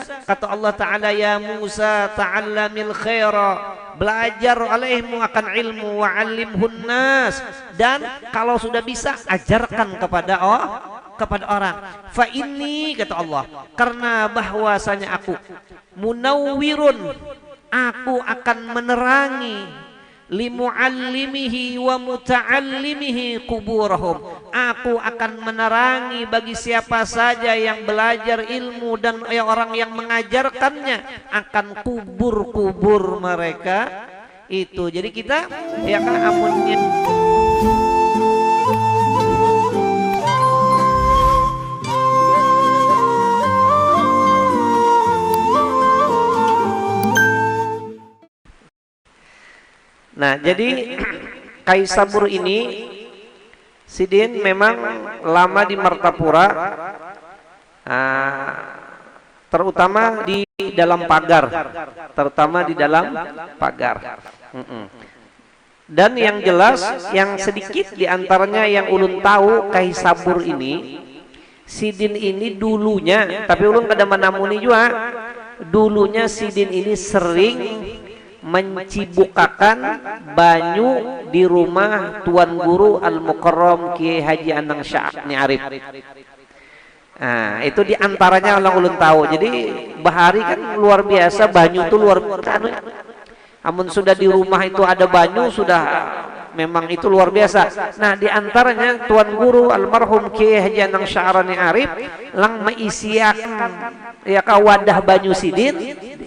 kata Allah Ta'ala, ya Musa ta'allamil khaira, belajar alaihmu akan ilmu, wa'allimhun nas, dan kalau sudah bisa ajarkan kepada orang. Fa inni, kata Allah, karena bahwasanya aku munawwirun, aku akan menerangi limuallimihi wa muta'allimihi kuburahum, aku akan menerangi bagi siapa saja yang belajar ilmu dan orang yang mengajarkannya akan kubur-kubur mereka itu. Jadi kita ya kan amunnya nah, jadi Kaisabur ini Sidin memang lama di Martapura, terutama di dalam pagar, Dan yang jelas, yang sedikit diantaranya yang ulun tahu Kaisabur ini, Sidin ini dulunya, tapi ulun kada menamuni juga, dulunya Sidin ini sering mencibukakan banyu di rumah Tuan Guru Al-Mukarram Kiai Haji Anang Syah ni Arif. Nah, itu diantaranya orang ulun tahu. Jadi bahari kan luar biasa, banyu itu luar biasa. Amun sudah di rumah itu ada banyu, sudah memang itu luar biasa. Nah, diantaranya Tuan Guru Almarhum Kiai Haji Anang Syah ni Arif lang meisiakan ya wadah banyu Sidin,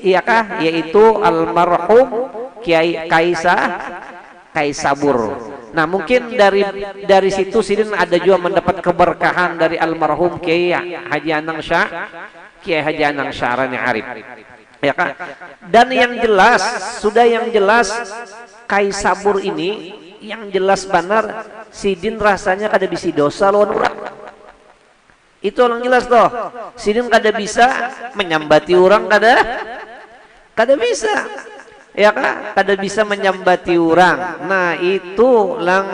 iyakah, yaitu almarhum Kiai Kaisabur. Nah, mungkin dari situ Sidin ada juga mendapat keberkahan dari almarhum Kiai Haji Anang Syah, Kiai Haji Anang Syah ni Arif. Ya kan? Dan yang jelas Kaisabur ini yang jelas benar Sidin rasanya kada bisa dosa lawan orang. Itu orang jelas toh. Sidin kada bisa menyambati orang, kada bisa. Ya kan? Kada bisa menyambati orang. Nah, itu lang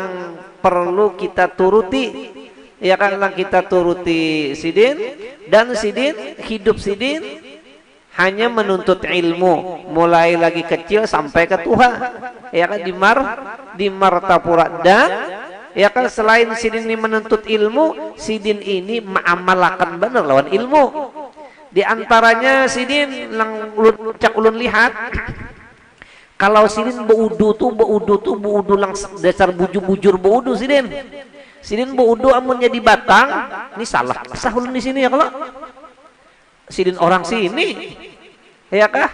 perlu kita turuti. Ya kan, lang kita turuti Sidin, dan Sidin, hidup Sidin hanya menuntut ilmu, mulai lagi kecil sampai ke tua. Ya kan, di Martapura. Dan ya kan, selain Sidin ini menuntut ilmu, Sidin ini mengamalkan benar lawan ilmu. Di antaranya Sidin cak ulun lihat, kalau Sidin beudu tuh lang dasar bujur beudu Sidin. Sidin beudu amunnya di Batang, ini salah ulun di sini ya kalau Sidin orang sini. Ya kah?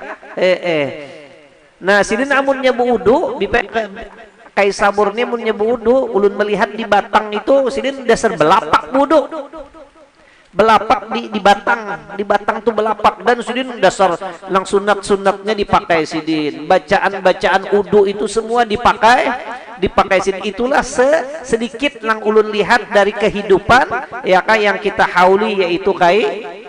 Nah, Sidin amunnya beudu Kaisabur ini amunnya beudu, ulun melihat di Batang itu Sidin dasar belapak beudu. Belapak di Batang tuh belapak, dan Sidin dasar lang sunatnya dipakai Sidin. Bacaan udu itu semua dipakai Sidin. Itulah sedikit lang ulun lihat dari kehidupan ya kah yang kita hauli, yaitu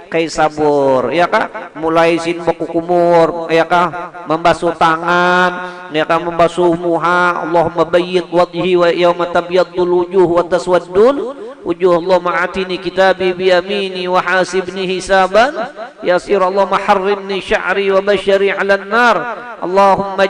Kaisabur, ya kah, mulai Sidin berkumur, ya kah, membasuh tangan, ya kah, membasuh muha, Allahumma bayyid wajhi wa yawma tabyadul wujuh wa taswaddul wujuh, Allahumma atini kitabi bi yamini wa hasibni hisaban yasir, Allahumma harrimni sya'ri wa basyari 'alan nar, Allahumma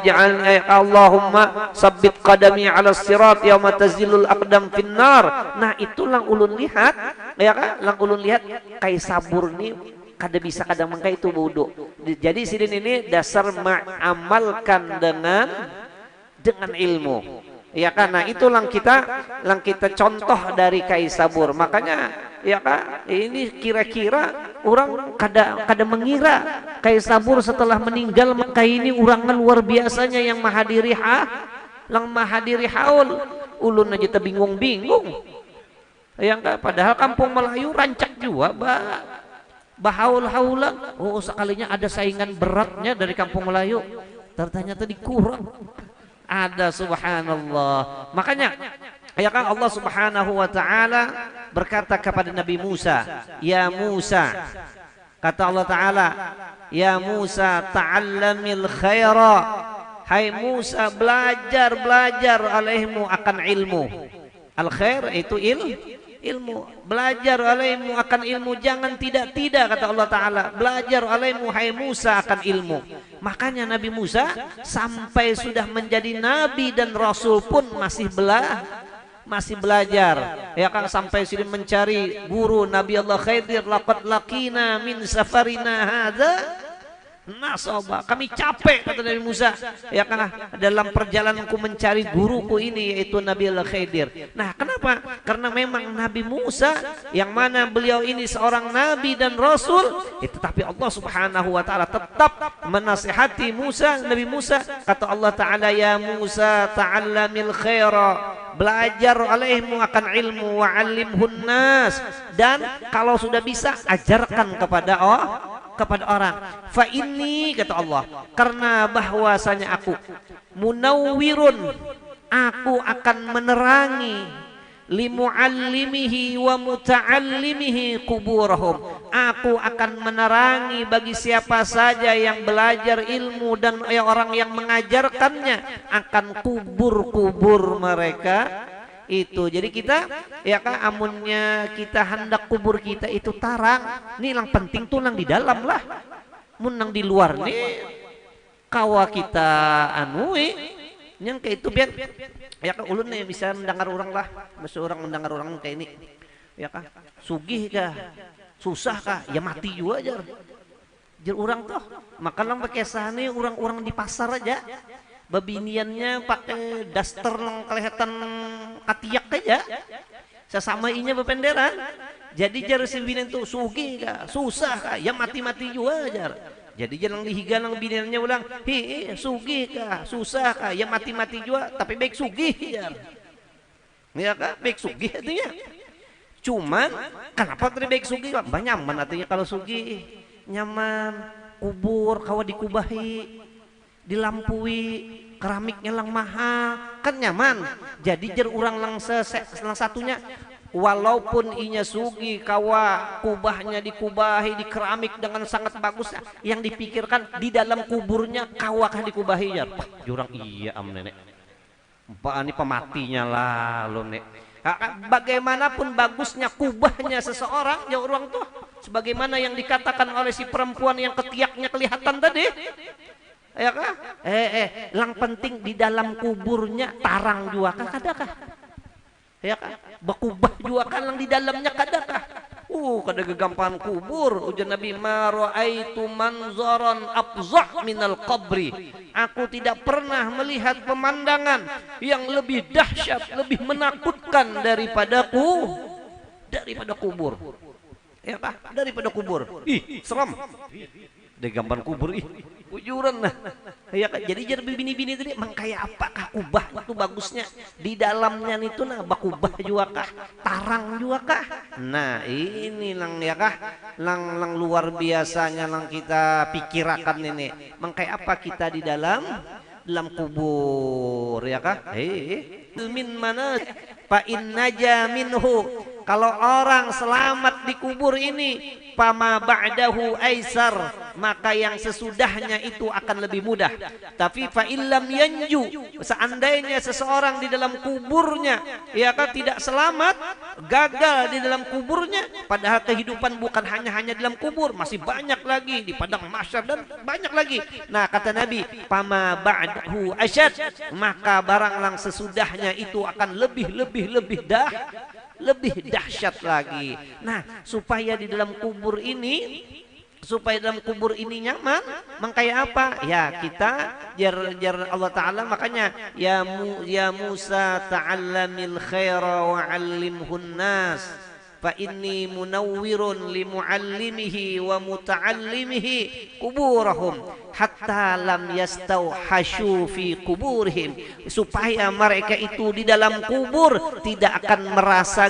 sabbit qadami 'ala sirat yawma tazilul aqdam fin nar. Nah, itu lang ulun lihat, ya kah, lang ulun lihat Kaisabur ni kada bisa kadang mangka itu wudu. Jadi Sidin ini dasar mengamalkan dengan ilmu. Ya kan? Nah, itu lang kita contoh dari Kaisabur. Makanya ya kan, ini kira-kira orang kada mengira Kaisabur setelah meninggal, maka ini orang luar biasanya yang mahadiri haul. Ulun aja terbingung-bingung. Ya enggak, padahal kampung Melayu rancak juga bahaul-haulan. Oh, sekalinya ada saingan beratnya dari kampung Melayu, ternyata dikurang. Ada, subhanallah. Makanya ya kan, Allah Subhanahu wa taala berkata kepada Nabi Musa, "Ya Musa," kata Allah taala, "Ya Musa, ta'allamil khaira." Hai Musa, belajar alaihmu akan ilmu. Al khair itu ilmu. Belajar alaimu akan ilmu, jangan tidak kata Allah Ta'ala. Belajar alaimu hai Musa akan ilmu. Makanya Nabi Musa sampai sudah menjadi nabi dan rasul pun masih belajar. Ya kan, sampai sudah mencari guru. Nabi Allah Khidir, laqad laqina min safarina hadza nasaba, kami capek kata Nabi Musa, ya kan, dalam perjalananku mencari guruku ini yaitu Nabi Allah Khidir. Nah, kenapa? Karena memang Nabi Musa yang mana beliau ini seorang nabi dan rasul, tetapi Allah Subhanahu wa taala tetap menasihati Nabi Musa. Kata Allah Taala, ya Musa ta'allamil khaira, belajar alaihmu akan ilmu, wa 'allimhun nas, dan kalau sudah bisa ajarkan kepada orang. Fa inni, kata Allah, karena bahwasanya aku munawwirun, aku akan menerangi limuallimihi wa muta'allimihi kuburahum, aku akan menerangi bagi siapa saja yang belajar ilmu dan orang yang mengajarkannya akan kubur-kubur mereka itu. Jadi kita, ya kan, amunnya kita hendak kubur kita itu tarang, ini yang penting tuh nang di dalam lah, munang di luar nih kawa kita anui yang kayak itu biar, ya kan, ulun nih bisa mendengar orang lah, masih orang mendengar orang kayak ini, ya kan, sugih kah, susah kah, ya mati juga jar orang tuh. Maka lang pakai sahani orang-orang di pasar aja babiniannya pakai daster yang kelihatan katiak aja, sesama inya berpenderan. Jadi jar si binian tuh sugih kah, susah kah, ya mati-mati juga jar. Jadi jangan dihiga nang biniannya ulang, sugih kah, susah kah, ya mati-mati juga, tapi baik sugih jar. Ya kah, baik sugih artinya. Cuman kenapa tadi baik sugih? Banyak nyaman artinya kalau sugih, nyaman, kubur kawa dikubahi, dilampui, keramiknya lang mahal, kan nyaman. Jadi jer orang lang satunya, walaupun inya sugi kawa kubahnya dikubahi di keramik dengan sangat bagus, yang dipikirkan di dalam kuburnya kawakah dikubahi ya. Jurang iya am nenek, ini pematinya lah lo nek. Bagaimanapun bagusnya kubahnya seseorang, ya orang tuh sebagaimana yang dikatakan oleh si perempuan yang ketiaknya kelihatan tadi, ya kan? Yang penting di dalam kuburnya tarang juga kah kadakah? Ya kan? Bakubah juga kan yang di dalamnya kadakah? Kada gegampang kubur. Ujar Nabi, ma ra'aitu manzaran afzah minal qabri. Aku tidak pernah melihat pemandangan yang lebih dahsyat, lebih menakutkan daripada kubur. Ya kan? Daripada kubur. Ih, seram. Gambar kubur, ujuran nah. Ya, jadi bini-bini tadi emang kayak apakah kubah itu bagusnya di dalamnya itu nah bakubah juga kah, tarang juga kah. Nah ini lang, ya kah, lang luar biasanya lang kita pikirakan ini, emang kayak apa kita di dalam kubur, ya kah. Min mana fa innaja minhu, kalau orang selamat di kubur ini, pama ba'dahu aisar, maka yang sesudahnya itu akan lebih mudah. Tapi fa illam yanju, seandainya seseorang di dalam kuburnya, ya kan, tidak selamat, gagal di dalam kuburnya, padahal kehidupan bukan hanya dalam kubur, masih banyak lagi di padang mahsyar dan banyak lagi. Nah kata Nabi, pama ba'dahu asyad, maka barang lang sesudahnya itu akan lebih dahsyat lagi. Nah, supaya di dalam kubur ini nyaman, mengkaya apa? Ya kita jar Allah Ta'ala, makanya ya Musa ta'allamil khaira wa 'allimhun nas fa inni munawwirun limuallimihi wa muta'allimihi kuburahum hatta lam yastauhashu fi kuburihim, supaya mereka itu di dalam kubur tidak akan merasa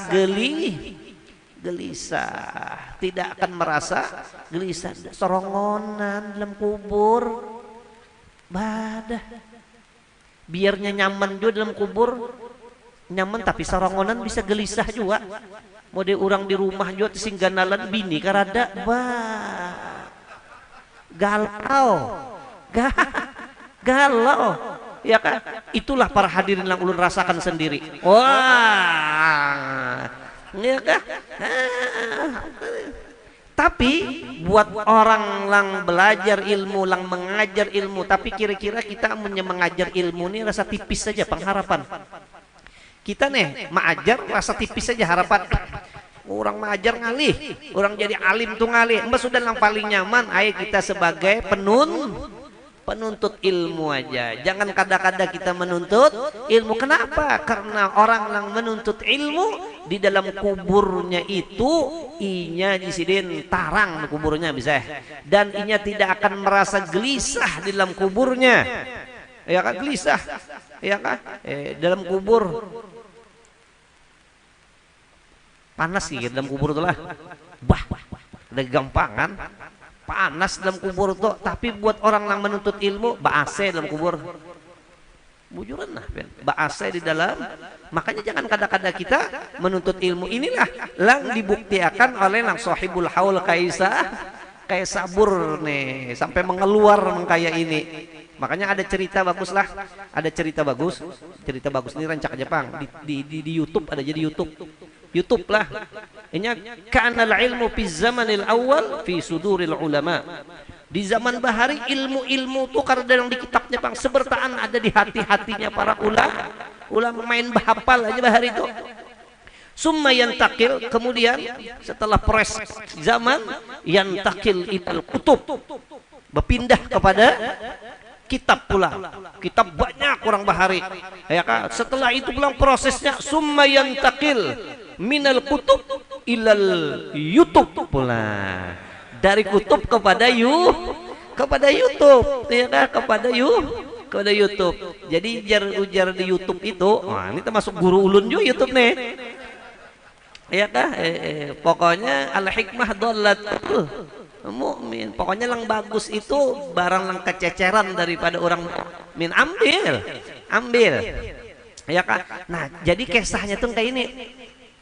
gelisah, tidak akan merasa gelisah. Sorongonan dalam kubur badah, biarnya nyaman juga dalam kubur, nyaman tapi sorongonan bisa gelisah juga. Mode orang di rumah juga singganalan bini karada galau, ya kan? Itulah para hadirin yang ulun rasakan sendiri. Wah, Ya kah? Tapi buat orang lang belajar ilmu, lang mengajar ilmu, tapi kira-kira kita mengajar ilmu ini rasa tipis saja pengharapan. Kita nih mengajar rasa tipis saja harapan. Orang mengajar ngalih, orang jadi alim tuh ngalih. Mbak sudah yang paling nyaman, ayo kita sebagai penuntut ilmu aja. Jangan kadang-kadang kita menuntut ilmu. Kenapa? Karena orang yang menuntut ilmu di dalam kuburnya itu inya disidin tarang kuburnya bisa. Dan inya tidak akan merasa gelisah di dalam kuburnya. Ya kan gelisah. Ya kan? Dalam kubur panas sih dalam kubur itu lah. Bah, ada gampangan. Panas dalam kubur tuh, tapi buat orang yang menuntut ilmu, AC dalam kubur. Bujuran lah, AC di dalam. Makanya jangan kadang-kadang kita menuntut ilmu inilah lang dibuktikan oleh lang sahibul haul kayak sabur nih sampai mengeluar mengkaya ini. Makanya ada cerita bagus lah, ada cerita bagus ini rancak Jepang di YouTube ada jadi YouTube lah. Ini kanal ilmu fi zamanil awal fi suduril ulama. Di zaman bahari ilmu tuh karena yang di kitabnya Bang sebertaan ada di hati-hatinya para ulama main bahapal aja bahari itu. Summa yantakil, kemudian setelah proses zaman yantakil ilal kutub, berpindah kepada kitab pula. Kitab banyak orang bahari. Ya kan? Setelah itu pulang prosesnya summa yantakil minal kutub ilal YouTube pula. Dari kutub kepada YouTube, ya kan? kepada YouTube. Jadi ujar di YouTube itu, wah ini termasuk guru ulun juga YouTube nih. Ya kan? Pokoknya al hikmah dhalatul mukmin. Pokoknya yang bagus itu barang yang kececeran daripada orang mukmin ambil. Ya kan? Nah, jadi kisahnya tuh kayak ini.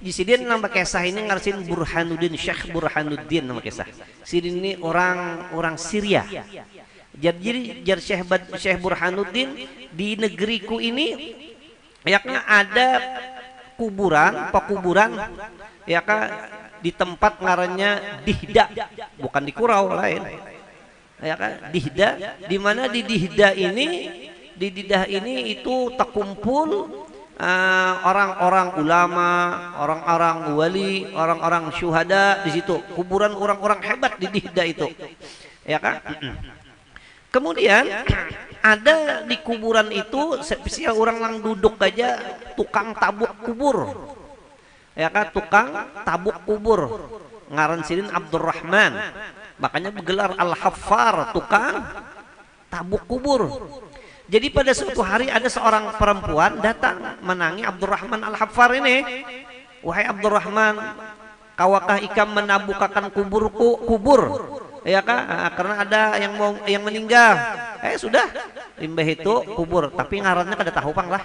Di sini nama kisah ini ngarsin Burhanuddin, Syekh Burhanuddin nama kisah. Sini ini orang Syria. Jadi Syekh Burhanuddin di negeriku ini ya kan ada pekuburan ya kan di tempat ngarannya Dihda, bukan di Kurau lain. Ya kan Dihda, di mana di Dihda ini itu terkumpul orang-orang ulama, orang-orang wali, orang-orang syuhada di situ. Kuburan orang-orang hebat di Dihda itu. Ya kan? Kemudian ada di kuburan itu spesial orang yang duduk aja tukang tabuk kubur. Ya kan tukang tabuk kubur. Ngaran silin Abdurrahman. Makanya bergelar Al-Haffar, tukang tabuk kubur. Jadi pada suatu hari ada seorang perempuan datang menangi Abdurrahman Al-Haffar ini. Wahai Abdurrahman, kawakah ikam menabukakan kubur? Ya kan? Karena ada yang meninggal. Sudah, limbah itu kubur, tapi ngarannya kada tahu pang lah.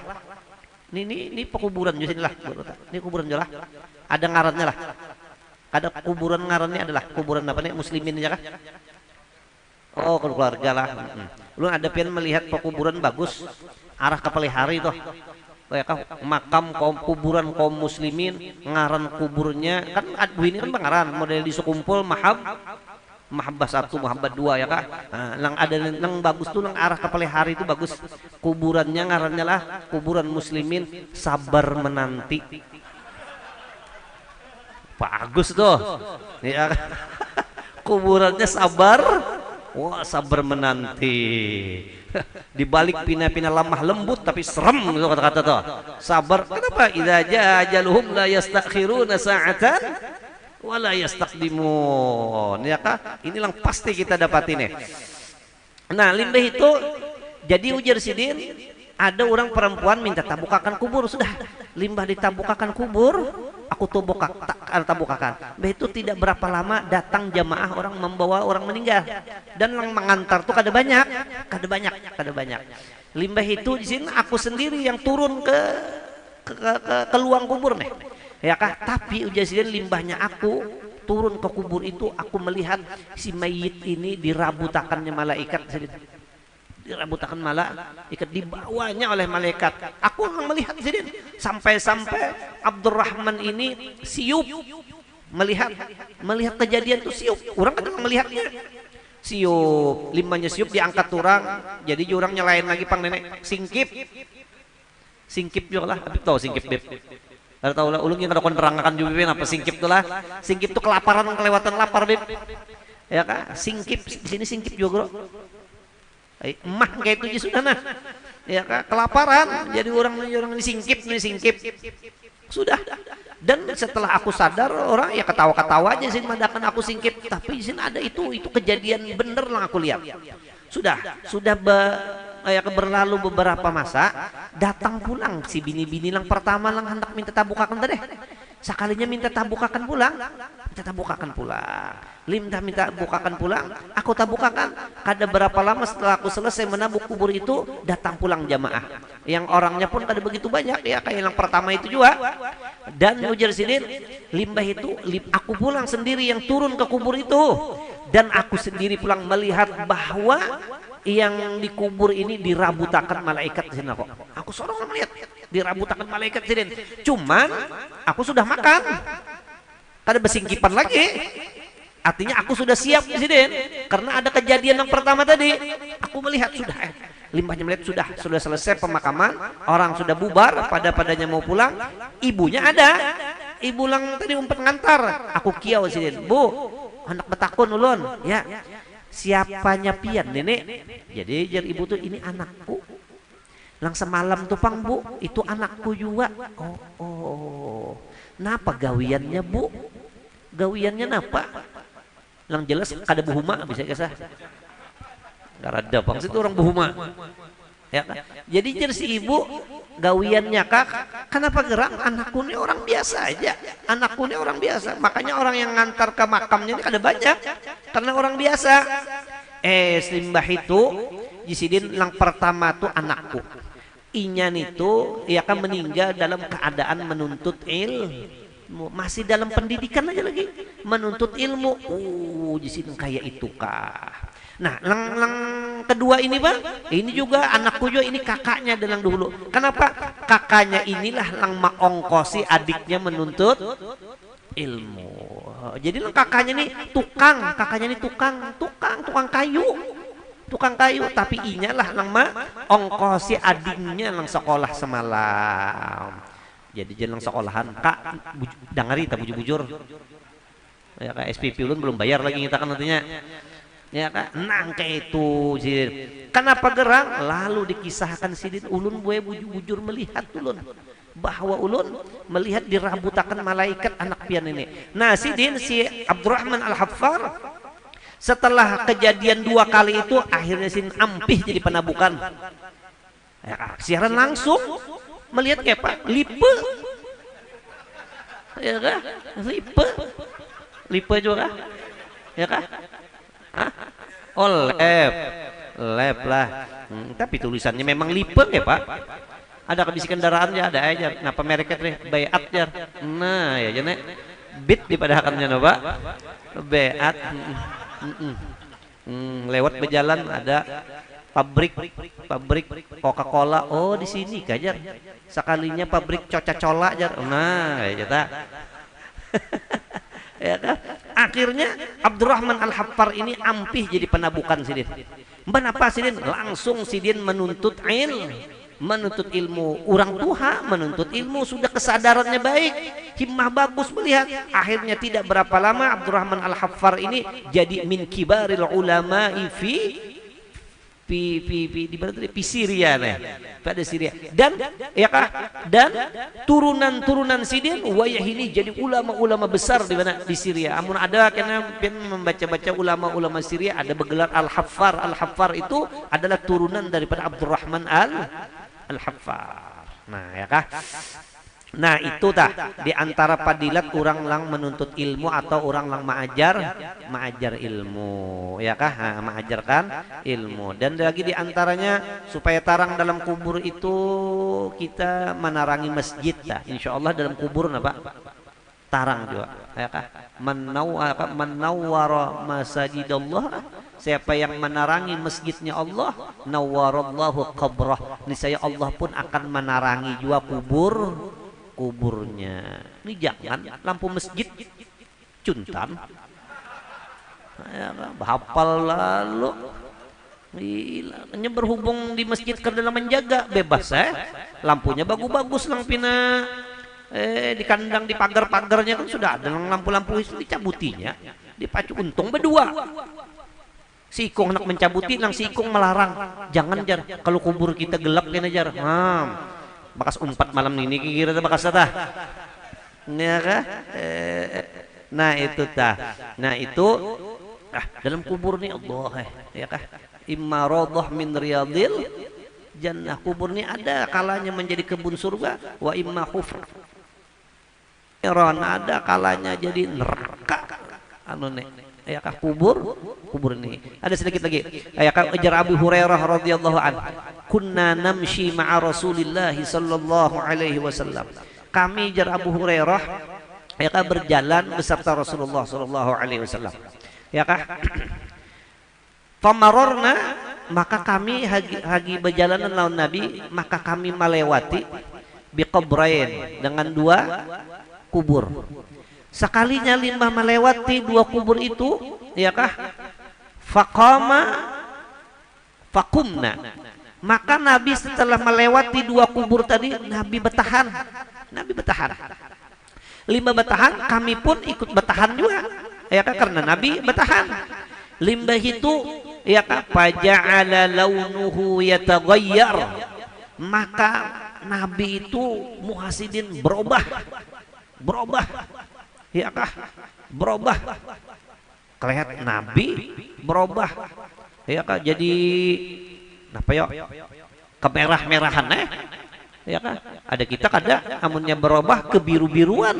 Ini pekuburan di sini lah. Ini kuburan jelah. Ada ngarannya lah. Ada kuburan ngarannya adalah kuburan apa nih? Muslimin aja kah? Oh, keluarga lah. Lu ada pengen melihat pekuburan bagus arah ke Pelihari itu. Ya kan makam kuburan kaum muslimin, ngaran kuburnya kan ini kan pengaran model di sekumpul Mahabbah 1, Mahabbah 2 ya kak. Nah, yang ada yang bagus tuh yang arah ke Pelihari itu bagus. Kuburannya ngarannya lah kuburan muslimin sabar menanti. Bagus tuh. Ya. Kuburannya sabar. Wah, sabar menanti. Di balik pina-pina lemah lembut tapi serem gitu kata-kata tuh. Sabar. Kenapa? Idza jaa ajaluhum la yastakhiruna sa'atan wala yastaqdimun. Ya kah? Ini yang pasti kita dapat ini. Nah, limbah itu jadi ujar sidin ada orang perempuan minta tabukakan kubur. Sudah limbah ditabukakan kubur, aku tabukakan. Bah itu tidak berapa lama datang jamaah orang membawa orang meninggal dan yang mengantar tuh kada banyak. Limbah itu di sini aku sendiri yang turun ke luang kubur nih. Ya kah? Tapi ujian limbahnya aku turun ke kubur itu aku melihat si mayit ini dirabutakannya malaikat. dirabutakan malaikat, dibawanya oleh malaikat. Aku melihat sidin sampai-sampai Abdurrahman ini siup melihat kejadian itu, siup. Orang kadang melihatnya siup, limbahnya siup diangkat orang, jadi orang nyalain lagi pang nenek singkip juga lah. Tapi tahu singkip beb? Kalau tahu lah, ulung yang ada nerangkan juga beb, apa singkip tuh lah? Singkip tuh kelaparan, kelewatan lapar beb. Ya kan? Singkip di sini singkip juga bro. Emah kayak itu aja sudah nah. Ya kan? Kelaparan, jadi orang ini singkip sudah. Dan setelah aku sadar, orang ya ketawa-ketawa aja sih madakan aku singkip. Tapi di sini ada itu kejadian bener lah aku lihat. Sudah berlalu beberapa masa, datang pulang si bini-bini lang pertama lang hendak minta tabukakan tadi. Sekalinya minta tabukakan pulang, minta bukakan pulang, aku tabukakan. Kada berapa lama setelah aku selesai menabuk kubur itu, datang pulang jamaah. Yang orangnya pun kada begitu banyak ya, kayak yang pertama itu juga. Dan ujar sidin, limbah itu aku pulang sendiri yang turun ke kubur itu, dan aku sendiri pulang melihat bahwa yang dikubur ini dirabutakan malaikat di sini kok. Aku seorang melihat dirabutakan malaikat di sini. Cuman aku sudah makan, kada bersingkipan lagi. Artinya aku sudah siap di sini, karena ada kejadian yang pertama tadi. Aku melihat sudah, limbahnya melihat sudah selesai pemakaman, orang sudah bubar, padanya mau pulang. Ibunya ada, ibu lang tadi umpet ngantar. Aku kiau sini, bu, anak betakun ulun, ya. Siapanya pian nenek? Jadi jar ibu tuh, ini anakku. Lang semalam tuh pang bu, itu anakku juga. Oh, napa gawiannya bu? Gawiannya napa? Lang jelas kada buhuma bisa kisah. Garada pang situ orang buhuma. Ya kan? Jadi jar si ibu gawiannya kak, kenapa gerak? Anakku ini orang biasa aja, anakku ini orang biasa. Makanya orang yang ngantar ke makamnya ini kada banyak, karena orang biasa. Selimbah itu jisidin lang pertama tuh anakku. Inyan itu ya kan meninggal dalam keadaan menuntut ilmu, masih dalam pendidikan aja lagi, menuntut ilmu. Jisidin kayak itu kah? Nah, lang kedua ini bang, ini juga anakku juga, ini kakaknya dalam dulu. Kenapa? Kakaknya inilah lang maongkosi adiknya menuntut ilmu. Jadi lang kakaknya nih tukang kayu, tapi inya lah lang maongkosi adiknya lang sekolah semalam. Jadi jeneng sekolahan kak, dangari tak bujur-bujur. Ya kak SPP ulun belum bayar lagi kita kan nantinya. Ya kan, nang kayak itu sidin. Kenapa gerang? Lalu dikisahkan sidin, ulun buaya bujur melihat ulun bahwa ulun melihat dirabutakan malaikat anak pian ini. Nah sidin si Abdurrahman Al-Haffar setelah kejadian 2 kali itu akhirnya sin ampih jadi penabukan. Ya, siaran langsung melihat kayak pak lipe, ya kan? Lipe juga, ya kan? Oh lep lah. Tapi tulisannya memang lipe ya pak. Ada kebisi kendaraannya ada aja. Nah pemereknya deh Bayat ya. Nah ya jane bit dipadahakannya no pak. Bayat. Lewat berjalan ada pabrik Coca-Cola. Oh di sini kajar. Sekalinya pabrik Coca-Cola jar. Nah ya jata. Ya kan? Akhirnya Abdurrahman Al-Haffar ini ampih jadi penabukan sidin. Kenapa sidin? Langsung sidin menuntut ilmu. Orang tua menuntut ilmu, sudah kesadarannya baik, himmah bagus melihat. Akhirnya tidak berapa lama Abdurrahman Al-Haffar ini jadi min kibaril ulama'i di mana tadi? Syria nih. Pada Syria. Dan ya kah? Dan turunan sidin wayah ini jadi ulama-ulama besar di mana? Di Syria. Amun ada karena membaca-baca ulama-ulama Syria ada bergelar Al-Haffar. Al-Haffar itu adalah turunan daripada Abdurrahman Al-Haffar. Nah, ya kah? Nah itu di antara padilat orang lang menuntut ilmu atau orang lang maajar ilmu, ya kah? Mengajarkan ilmu. Dan lagi di antaranya supaya tarang dalam kubur itu kita menarangi masjid insya Allah dalam kubur apa? Tarang juga, ya kah? Menawwara masajidallah siapa yang menarangi masjidnya Allah, nawwarallahu qabrah, niscaya Allah pun akan menarangi juga kuburnya. Ini jangan lampu masjid cuntan. Hafal lalu hanya berhubung di masjid ke dalam menjaga bebas lampunya bagus-bagus lang pina di kandang di pagar-pagarnya kan sudah ada lampu-lampu itu dicabutinya dipacu untung berdua si ikung nak mencabuti lang si ikung melarang jangan jar kalau kubur kita gelap kena jar bakas umpat malam ini kira bakas tah nah itu tah nah itu dalam kubur nih Allah ya kah imma radhah min riyadil jannah, kubur ini ada kalanya menjadi kebun surga, wa imma hufr ada kalanya jadi neraka anu nih ya kah kubur ini ada sedikit lagi ya kah ujar Abu Hurairah radhiyallahu anhu kunna namshi ma'a Rasulillah sallallahu alaihi wasallam kami jar Abu Hurairah ya kah berjalan beserta Rasulullah sallallahu alaihi wasallam ya kah famarorna maka kami hagi berjalanan lawan Nabi maka kami melewati biqabrain dengan dua kubur sekalinya limbah melewati dua kubur itu ya kah fakumna maka Nabi setelah melewati dua kubur tadi Nabi bertahan limbah bertahan kami pun ikut bertahan juga ya kah karena Nabi bertahan limbah itu ya kah faja'ala launuhu yataghayyar maka Nabi itu muhasidin berubah ya kah berubah kelihat Nabi berubah ya kah jadi apa ya kemerah-merahan ya kah ada kita kada amunnya berubah ke biru-biruan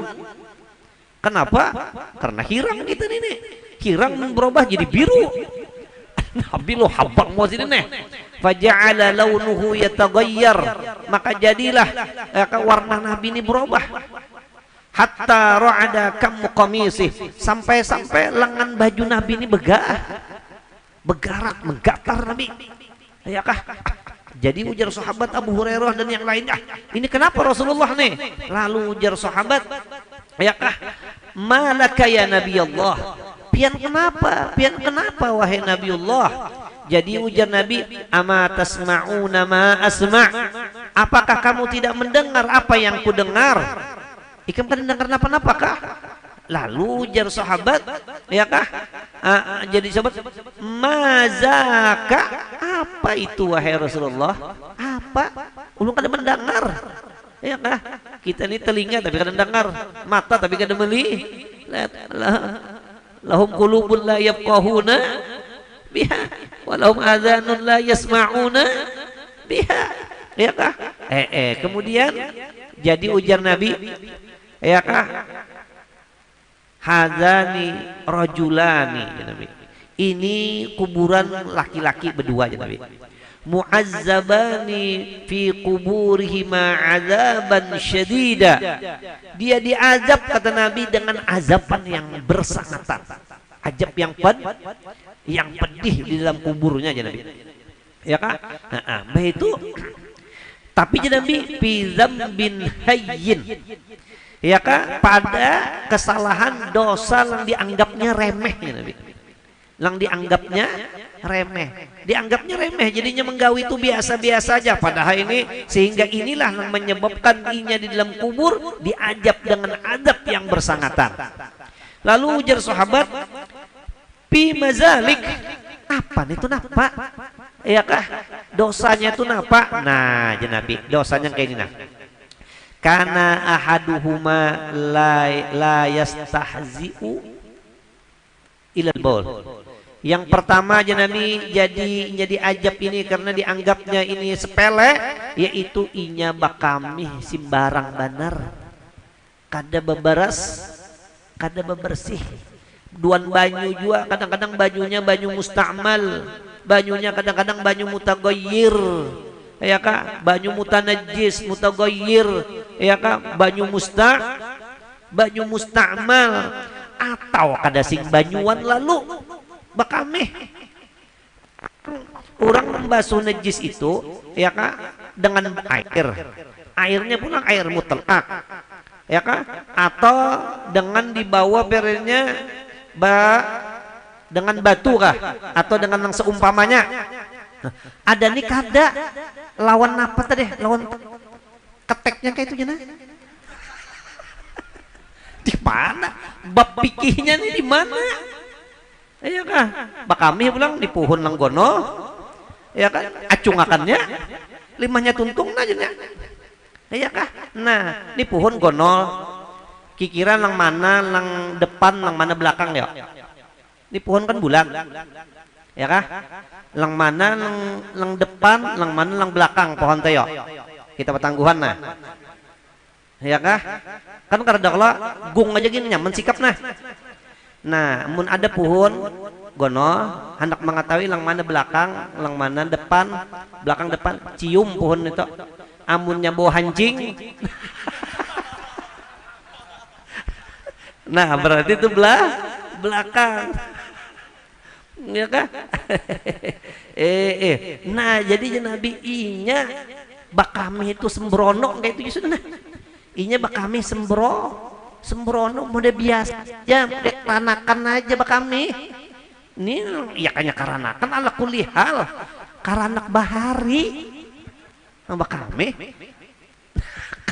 kenapa karena hirang kita ini hirang berubah jadi biru Nabi lo habang mau sini faja'ala launuhu yataghayyar maka jadilah warna Nabi ini berubah hatta ra'ada kam qamisih sampai lengan baju Nabi ini bergerak menggatar Nabi ya kah jadi ujar sahabat Abu Hurairah dan yang lainnya ini kenapa Rasulullah nih lalu ujar sahabat ya kah malaka ya Nabi Allah pian kenapa wahai Nabiullah jadi ujar Nabi ama tasma'una ma asma' apakah kamu tidak mendengar apa yang ku dengar ikam kan dengar apa-apa kah lalu ujar sahabat ya kah jadi sahabat mazaka apa itu wahai Rasulullah apa ulun kada mendengar ya kah kita ini telinga tapi kada mendengar mata tapi kada melihat lahum qulubun la yafqahuna biha wa lahum adhanun la yasma'una biha ya kah kemudian jadi ujar Nabi ya kah hadzani rajulani ya Nabi ini kuburan laki-laki berdua ya Nabi mu'azzabani fi kuburihima azaban syadida dia diazab kata Nabi dengan azaban yang bersangatan azab yang pedih di dalam kuburnya aja Nabi ya kah itu tapi aja Nabi fi dzambin hayyin ya kah pada kesalahan dosa yang dianggapnya remeh ya Nabi yang dianggapnya remeh jadinya menggawi itu biasa-biasa aja padahal ini sehingga inilah yang menyebabkan inya di dalam kubur diajab dengan adab yang bersangatan lalu ujar sahabat pi mazalik apa itu napa ya kah dosanya itu napa nah Nabi dosanya kayak ini nah kana ahaduhuma la yastahzi'u ilal baul yang pertama aja Nabi jadi ajab ini karena dianggapnya ini sepele yaitu inya bakami simbarang banar kada bebersih duan banyu juga kadang-kadang bajunya banyu musta'mal bajunya kadang-kadang banyu mutaghayyir ya kak banyu mutanajis mutaghayyir ya kak banyu musta'mal atau kada sing banyuan lalu bakameh orang membasuh najis itu ya Kak dengan air. Airnya pun air mutlak. Ya Kak, atau dengan dibawa perenya dengan batu kah atau dengan yang seumpamanya. Ada nih kada lawan apa tadi? Lawan keteknya kayak itu jana. Di mana? Bab pikihnya nih di mana? Iya kah? Bak kami bilang di pohon langgono. Ya kan? Acungakannya limahnya tuntung aja nya. Iya kah? Nah, di pohon gonol kikiran lang mana, lang depan, lang mana belakang ya. Di pohon kan bulan. Ya kah? Lang mana, lang depan, lang mana, lang belakang pohon teh ya. Kita petangguhan nah. Ya kah? Kan karena kalau gung aja gini nyaman sikap nah. Nah, mun ada pohon gono hendak mengetahui lang mana belakang, lang mana depan, belakang depan, cium pohon itu. Amunnya bau hancing. Nah, berarti itu belakang. Ya kah? Nah, jadi Nabi inya bak kami itu sembrono kayak itu sudah. Inya bak kami sembrono mode biasa aja, karanakan aja bak kami. Ini ya kayaknya karanakan ala kulihal. Karanak bahari. Bak kami.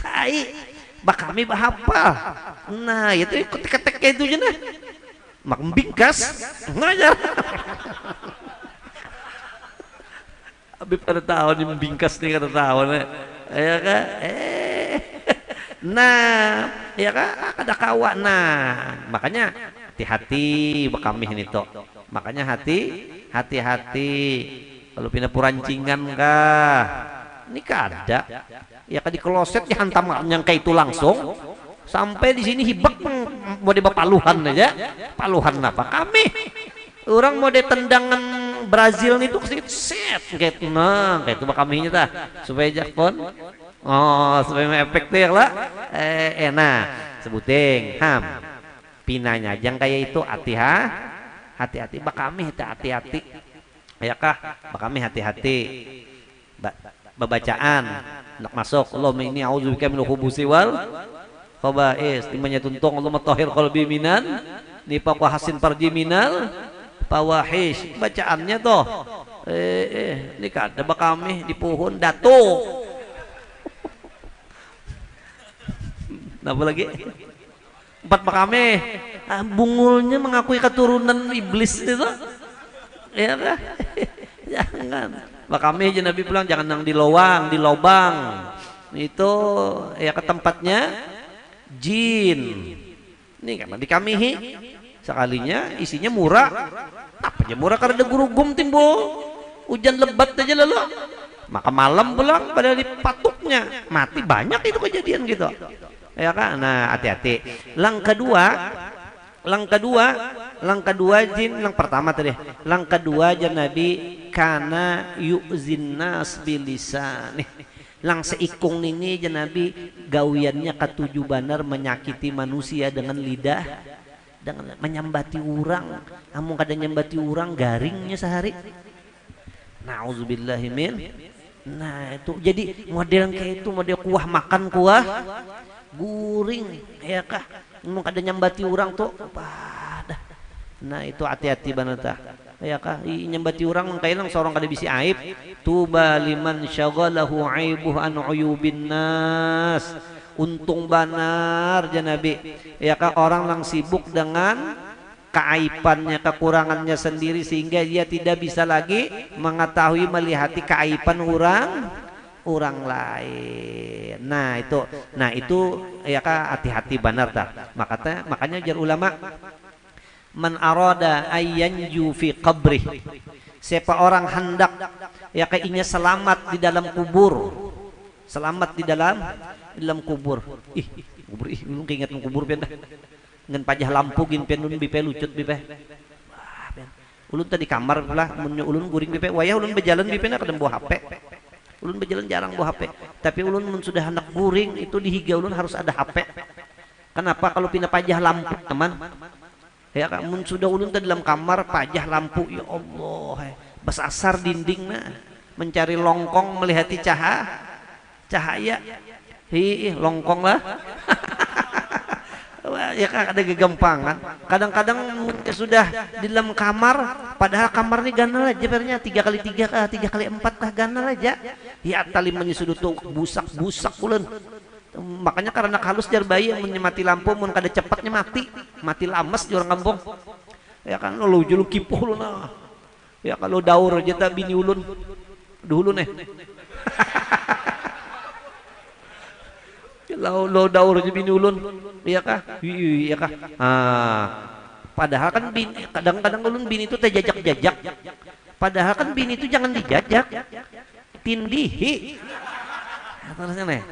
Kai bak kami bahapal. Nah, itu ketek-ketek kayak itu aja nah. Mak bingkas ngajar. Habib ada tahu nih membingkas nih kada tahu nih. Ya kan? Nah, ya kan ada kawan. Nah, makanya hati-hati bak kami ini toh. Makanya hati-hati kalau pindah purancingan kah. Ini kada. Ya kan di kloset dihantam yang kayak itu langsung. Sampai di sini hibak mau paluhan aja. Paluhan apa? Kami orang mau tendangan Brazil itu set kayak itu nah, kayak itu kaminya tah supaya jakpon. Oh, supaya efektif lah. Nah, sebuting ham. Pinanya jang kayak itu hati-hati bak kami hati-hati. Ya kah? Bak kami hati-hati. Bacaan nak masuk Allahumma inni a'udzubika minal khubuthi wal khaba'is. Timanya tuntung Allahumma tahhir qalbi minan nifaq wa hasin farji minal fawahish. Bacaannya toh ini kada bak kami di pohon dato. Apa lagi? 4 bak kami bungulnya mengakui keturunan iblis itu. Ya kan? Jangan. Bak kami aja Nabi bilang jangan yang di lobang. Itu ya ke tempatnya jin. Ini kan dikamihi sekalinya isinya murah. Apa aja murah karena ada guru gum timbul. Hujan lebat aja lalu. Maka malam pulang pada dipatuknya. Mati banyak itu kejadian gitu. Ya kan? Nah, hati-hati. Lang kedua jin, lang pertama tadi. Lang kedua aja Nabi kana yu'zin nas bilisan. Lang seikung ini aja Nabi gawiannya ketujuh banar menyakiti manusia dengan lidah, dengan menyambati orang. Amun kada nyambati orang garingnya sehari. Nauzubillahimin. Nah, itu jadi model kayak itu, model kuah makan kuah guring ya kah? Amun kada nyambati orang tuh pada. Nah, itu hati-hati banget ya kah? Nyambati orang kayak lang seorang kada bisi aib. Tuba liman syaghalahu aibuh an uyubin nas. Untung banar ya Nabi. Ya kah, orang lang sibuk dengan keaibannya, kekurangannya sendiri sehingga dia tidak bisa lagi mengetahui melihati keaiban orang lain. Nah itu ya kah, hati-hati benar tak. Makanya jar ulama man arada ayyanju fi qabrih. Siapa orang hendak ya kayaknya selamat di dalam kubur. Selamat di dalam kubur. Kubur belum keinget kubur pian dah. Ngan pajah lampu gin pian ulun bipe lucut bipe. Ulun tadi kamar lah mun ulun guring bipe wayah ulun berjalan bipe na kadang bawa HP. Ulun berjalan jarang bawa HP. Tapi ulun mun sudah hendak guring itu di higa ulun harus ada HP. Kenapa? Kalau pindah pajah lampu teman. Ya kan mun sudah ulun tadi dalam kamar pajah lampu ya Allah. Basasar dindingna mencari longkong melihati cahaya. Hi longkong lah. Ya kan ada gegampangan. Kadang-kadang sudah di dalam kamar, padahal kamar ini ganal aja pernya 3x3 kah 3x4 kah ganal aja. Ya tali menyusudut tuh busak ulen. Makanya karena halus jar bayi yang mati lampu mun kada cepatnya mati lames di orang kampung. Ya kan lu julu kipuh lu nah. Ya kalau daur aja tak bini ulun. Dulu nih. Lo daur aja bini ulun. Iya kah? Iya kah? Padahal kan kadang-kadang ulun bini itu teh jajak-jajak. Padahal kan bini itu jangan dijajak. Tindihi. Terusnya nih.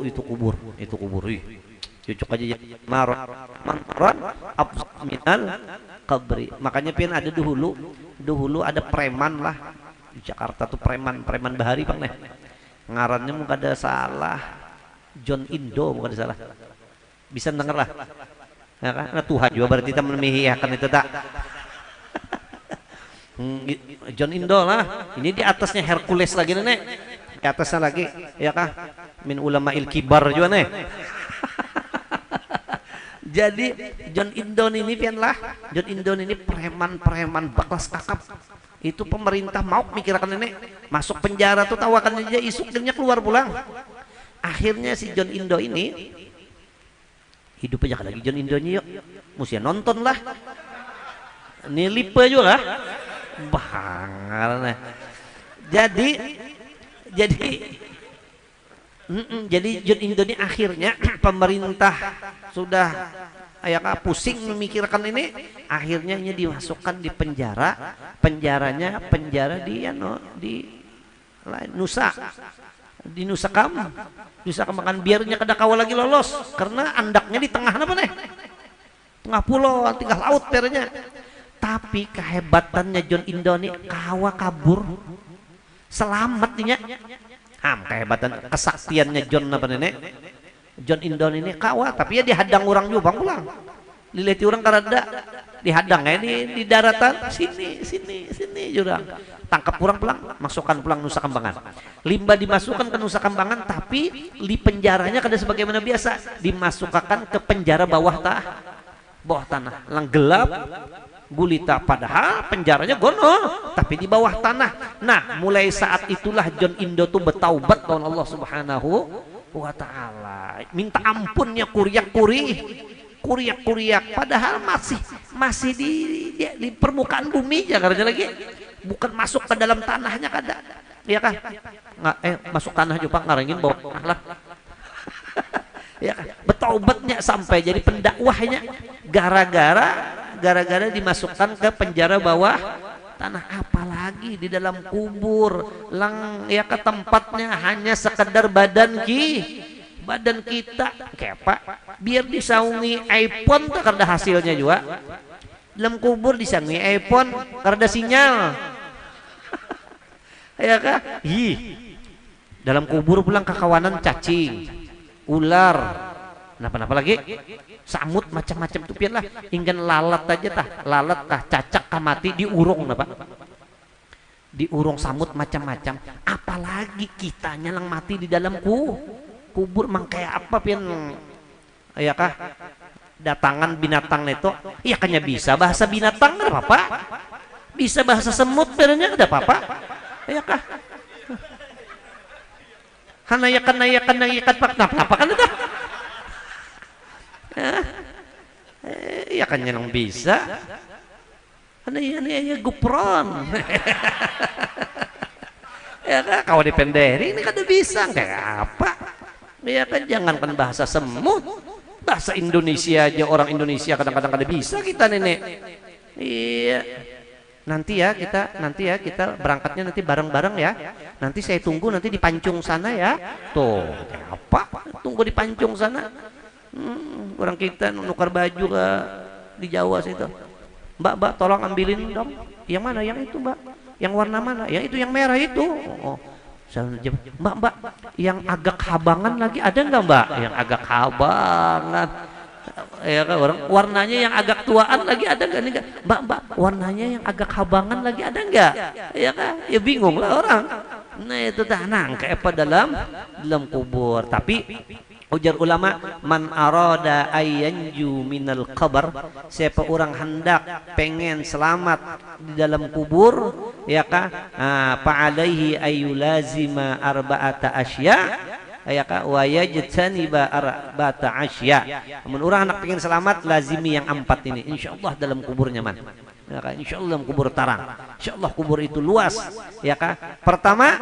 Itu kubur. Cocok aja maron minal kabri. Makanya pian ada dahulu ada preman lah di Jakarta tuh preman bahari bang nih. Ngarannya mungkin ada salah John Indo mungkin ada salah. Bisa denger lah. Ya kan? Nah, Tuhan juga berarti kita memihihkan itu tak. John Indo lah. Ini di atasnya Hercules lagi nih. Di atasnya lagi ya kah? Min ulama kibar juga nih. Jadi John Indon ini pian lah. John Indon ini preman baklas kakap. Itu pemerintah mau mikirkan ini masuk penjara tuh tawakan aja isuknya keluar pulang. Akhirnya si John Indo ini hidup aja lagi John Indonya yuk. Mesti nonton lah. Ini lipe juga bangal nah. Jadi John Indo ini akhirnya pemerintah sudah pusing memikirkan ini, akhirnya ini dimasukkan di penjaranya di Nusa Kam kan biarnya kada kawal lagi lolos karena andaknya di tengah apa nih tengah pulau tengah laut pernya. Tapi kehebatannya John Indo ini kawa kabur selamat nih kehebatan kesaktiannya John apa nenek John Indon ini kawa tapi ya dihadang orang juga bang pulang dilihat orang karada dihadang ini di daratan sini jurang tangkap pulang masukkan pulang Nusa Kambangan. Limbah dimasukkan ke Nusa Kambangan tapi di penjaranya kada sebagaimana biasa dimasukkan ke penjara bawah tanah lang gelap gulita, padahal penjaranya gono tapi di bawah tanah. Nah mulai saat itulah John Indo tuh bertaubat lawan Allah Subhanahu wa ta'ala, minta ampunnya kuriak padahal masih di permukaan bumi jakarnya lagi, bukan masuk ke dalam tanahnya kada ya kan masuk tanah juga ngarangin bawah tanah lah ya kan? Bertaubatnya sampai jadi pendakwahnya gara-gara dimasukkan ke penjara bawah tanah, apalagi di dalam kubur ke tempatnya hanya sekedar badan kita kepa biar disaungi iPhone tuh karena hasilnya juga dalam kubur disaungi iPhone karena sinyal ya kah dalam kubur pulang kekawanan cacing ular kenapa lagi samut macam-macam tuh pian lah hingga lalat aja lalat cacak mati diurung diurung samut macam-macam, apalagi kitanya yang mati di dalam kubur mang kayak apa pian ya kah datangan binatang itu ya kayaknya bisa bahasa binatang nggak apa-apa, bisa bahasa semut bedanya nggak apa-apa ya kah hanayakan apa kan itu ya kan yang bisa ini gupron ya kan kawan di penderi ini kan bisa kayak apa ya kan jangankan bahasa semut bahasa Indonesia aja orang Indonesia kadang-kadang kada bisa kita nenek iya nanti ya kita berangkatnya nanti bareng-bareng ya nanti saya tunggu nanti di Pancung sana ya tuh apa tunggu di Pancung sana orang kita nukar baju ke di Jawa situ mbak tolong ambilin dong yang mana yang itu mbak yang warna mana yang itu yang merah itu mbak yang agak habangan lagi ada nggak mbak yang agak habangan Ya kan, orang warnanya yang agak tuaan lagi ada nggak nih? Mbak, warnanya yang agak habangan lagi ada nggak? Ya kan, ya bingung lah orang. Nah itu dah nangka apa dalam kubur. Tapi ujar ulama, man arada ayyanju minal qabr, siapa orang hendak pengen selamat di dalam kubur, ya kan, fa alaihi ayyulazima arba'ata asya, ya kan, wa yajtaniba arba'ata asya. Mun urang hendak pengen selamat lazimi yang 4 ini, insyaallah dalam kuburnya man. Ya kan, insyaallah dalam kubur tarang. Insyaallah kubur itu luas, ya kan. Pertama,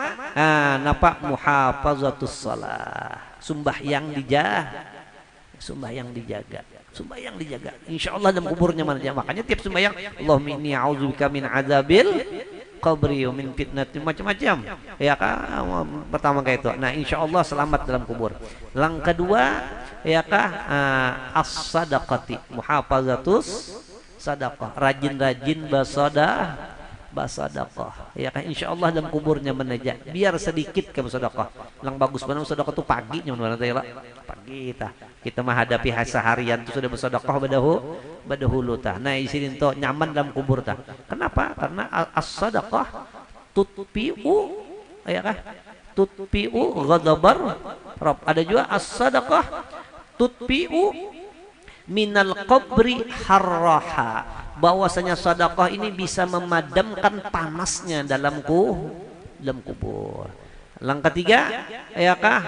napa muhafazatus shalah. Sembahyang dijaga. Insya Allah dalam kuburnya mana dia. Makanya tiap sembahyang, Allahumma inni a'udzubika min adzabil qabri wa min fitnati, macam-macam. Ya kan, pertama kayak itu. Nah, insya Allah selamat dalam kubur. Yang kedua, ya kan, as-sadaqati, muhafazatus sadaqah, rajin-rajin bersedekah, ya kan, insya Allah dalam kuburnya meneja biar sedikit ke bersedekah. Lang bagus banget bersedekah tuh pagi nyaman banget pagi kita menghadapi seharian tuh sudah bersedekah badahulu tah. Nah di sini tuh nyaman dalam kubur tah. Kenapa? Karena as-sadaqah tutfi'u, ya kan, tutfi'u ghadabar Rabb. Ada juga as-sadaqah tutfi'u minal qabri harraha, bahwasanya sedekah ini bisa memadamkan panasnya dalam kubur. Yang ketiga, ya kah,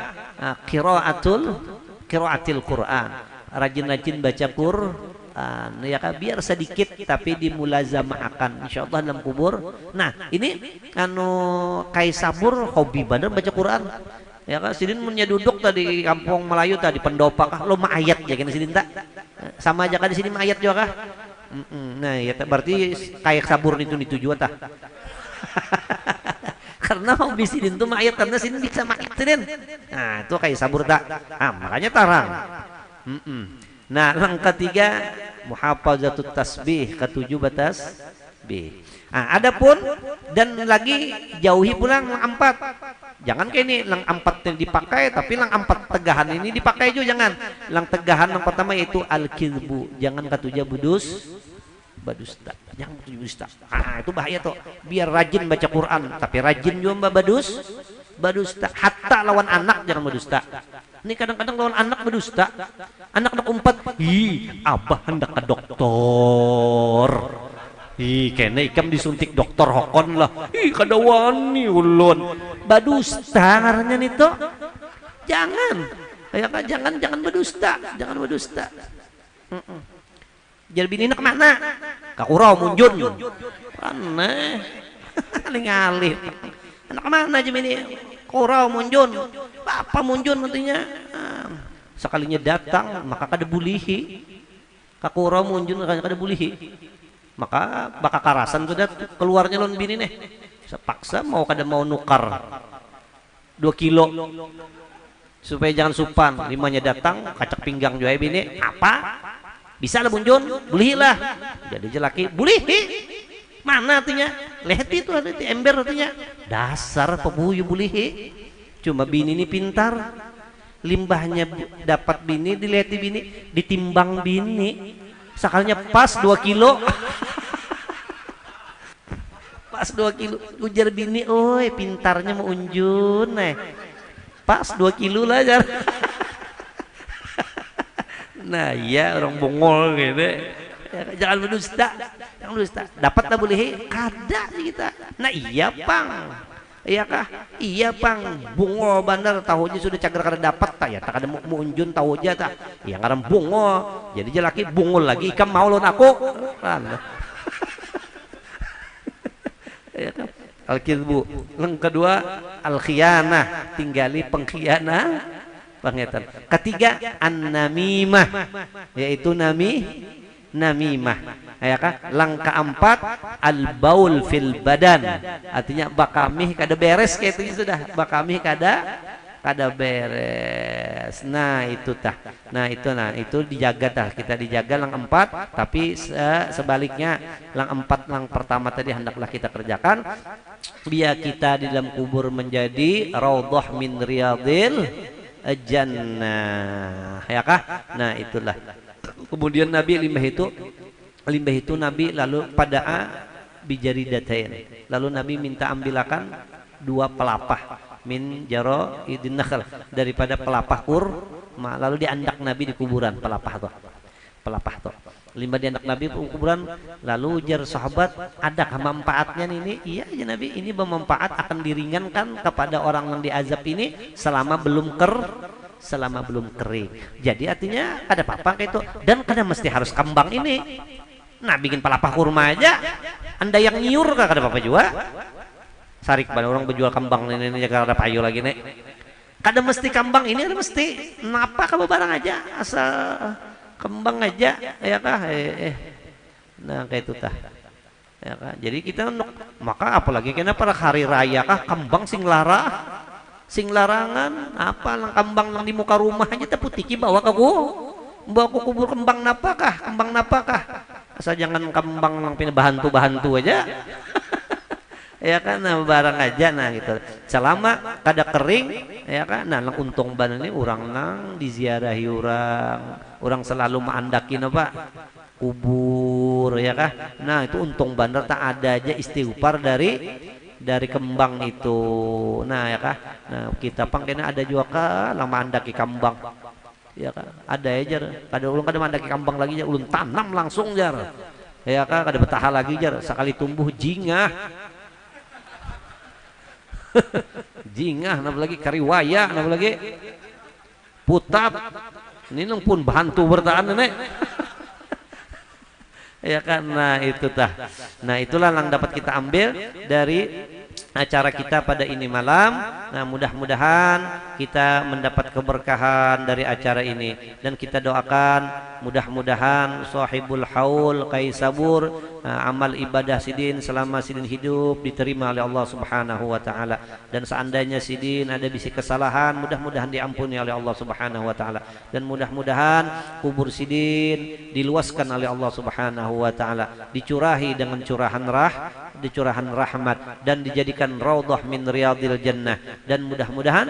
qiraatil Quran, rajin-rajin baca Quran, ya kah, biar sedikit tapi dimulazamahkan insyaallah dalam kubur. Nah ini kai sabur hobi bener baca Quran. Ya kan, sidin punya duduk tadi kampung Melayu tadi pendopak lo mah ayat ya kan sidin tak sama aja kan di sini mah ayat juga kah. Nah ya berarti kayak sabur itu juga tah. Karena mau bisidin tuh mah ayat, karena sidin bisa ayat sidin. Nah itu kayak sabur tak. Makanya tarang. Nah yang ketiga muhafazatut tasbih, ketujuh batas B. Adapun dan lagi jauhi pulang lang 4. Jangan kayak ini lang 4 yang dipakai, tapi lang 4 tegahan ini dipakai juga jangan. Lang tegahan yang pertama yaitu al-kidbu, jangan katuja badusta. Jangan katuja badusta. Itu bahaya tuh. Biar rajin baca Quran, tapi rajin juga badusta. Hatta lawan anak jangan badusta. Ini kadang-kadang lawan anak berdusta. Anak umpat, abah hendak ke dokter. Kena ikam disuntik dokter hokon lah. Kada wani ulun. Badusta ngarannya nito. Jangan. Ya kan, jangan berdusta, Jadi bini nak mana? Ka Kurau Munjun. Aneh. Ngalih. Anak mana aja bini? Kurau Munjun. Bapak Munjun nantinya. Sekalinya datang maka kada bulihi. Ka Kurau Munjun kada bulihi. Maka bakal karasan sudah keluarnya lon bini nih. Sepaksa kada mau nukar 2 kilo supaya jangan supan. Limanya datang kacak pinggang juga bini. Apa? Bisa lah Munjun, bulihilah. Jadi jelaki bulihi. Mana artinya? Lehti itu artinya ember artinya. Dasar pebuyu bulihi. Cuma bini ini pintar. Limbahnya dapat bini, dilehti bini, ditimbang bini. Sekalinya pas 2 kilo. Pas 2 kilo. Ujar bini, oi pintarnya mau unjun. Pas 2 kilo lah jar. Nah iya orang bongol gitu. Jangan berdusta. Dapat tak boleh kada kita. Nah iya pang. Iya kah? Iya pang. Bungo bandar tahu aja sudah cagar kada dapat tak ya. Tak ada mau unjun tahu aja tak. Iya ngaram bungo. Jadi jelaki bungol lagi. Ikam mau lon aku. Al-kidbu. Yang kedua al-khiyanah, tinggali pengkhianah. Pengetan. Ketiga an-namimah, yaitu namimah. Ya kan? Langkah 4 al-baul fil badan, artinya bakamih kada beres kayak itu sudah. Bakamih kada beres. Nah itu tah. Nah itu dijaga tah. Kita dijaga lang 4, tapi sebaliknya lang 4 lang pertama tadi hendaklah kita kerjakan biar kita di dalam kubur menjadi raudhah min riyadil jannah, ya kah? Nah itulah Kemudian Nabi limbah itu Nabi lalu pada'a bijaridatain. Lalu Nabi minta ambilakan 2 pelapah min jaro idin nakhl, daripada pelapah kurma. Lalu diandak Nabi di kuburan pelapah tuh. Limbah diandak Nabi di kuburan. Lalu ujar sahabat, adakah manfaatnya ini? Iya ya Nabi, ini bermanfaat, akan diringankan kepada orang yang diazab ini selama belum kering. Jadi artinya ada apa-apa kayak itu. Dan kada mesti harus kembang ini. Nah, bikin pelapah kurma aja. Anda yang nyiur kada apa-apa juga. Sarik pada orang berjual kembang ini jaga ada payu lagi nih. Kada mesti kembang ini, ada mesti napa ka barang aja, asal kembang aja ya kah. Nah, kayak itu tah. Ya kah? Jadi kita maka apalagi kena pada hari raya kah kembang sing larangan apa lang kembang lang di muka rumah aja taputiki bawa ke kubur kembang napakah asal jangan kembang lang bahantu aja ya kan, nah, barang aja nah gitu selama kada kering ya kan. Nah lang untung ban ini orang nang diziarahi orang selalu maandakin apa kubur ya kah. Nah itu untung bandar tak ada aja istighfar dari kembang itu. Nah ya kah, nah kita pangkena ada juga kah lama andaki kembang ya kah, ada aja kada ulun kada mandaki kembang lagi ulun tanam langsung jar ya kah, kada betah lagi jar sekali tumbuh jingah jingah napa lagi kariwaya napa lagi putat ini nang pun bantu bertahan nenek ya kan. Nah itu tah. Nah itulah yang dapat kita ambil dari acara kita pada ini malam. Nah mudah-mudahan kita mendapat keberkahan dari acara ini, dan kita doakan mudah-mudahan sahibul haul kaisabur amal ibadah sidin selama sidin hidup diterima oleh Allah Subhanahu wa taala. Dan seandainya sidin ada bisi kesalahan, mudah-mudahan diampuni oleh Allah Subhanahu wa taala, dan mudah-mudahan kubur sidin diluaskan oleh Allah Subhanahu wa taala, dicurahi dengan curahan rahmat, dan dijadikan raudhah min riyadil jannah, dan mudah-mudahan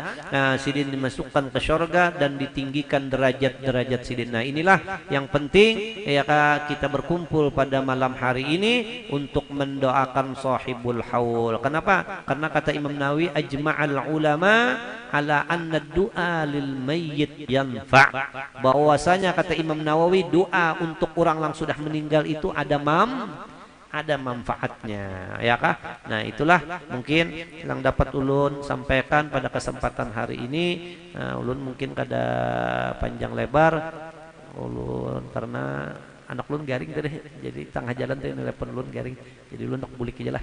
sidin dimasukkan ke syurga dan ditinggikan derajat sidin. Nah inilah yang penting ya kita berkumpul pada malam hari ini untuk mendoakan sahibul haul. Kenapa? Karena kata Imam Nawawi ajma'al ulama ala anna du'a lil mayyit yanfa', bahwasanya kata Imam Nawawi doa untuk orang yang sudah meninggal itu ada manfaatnya ya kah. Nah itulah mungkin yang dapat ulun sampaikan pada kesempatan hari ini. Ulun mungkin kada panjang lebar ulun karena anak ulun garing tadi, jadi tengah jalan tadi telepon ulun garing, jadi ulun nak bulik aja lah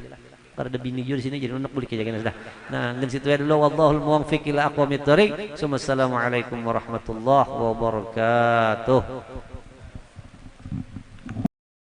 karena ada bini juga di sini, jadi ulun nak bulik aja kan sudah. Nah ngan situ ya dulu, wallahul muwaffiq ila aqwamit thoriq. Assalamualaikum warahmatullahi wabarakatuh.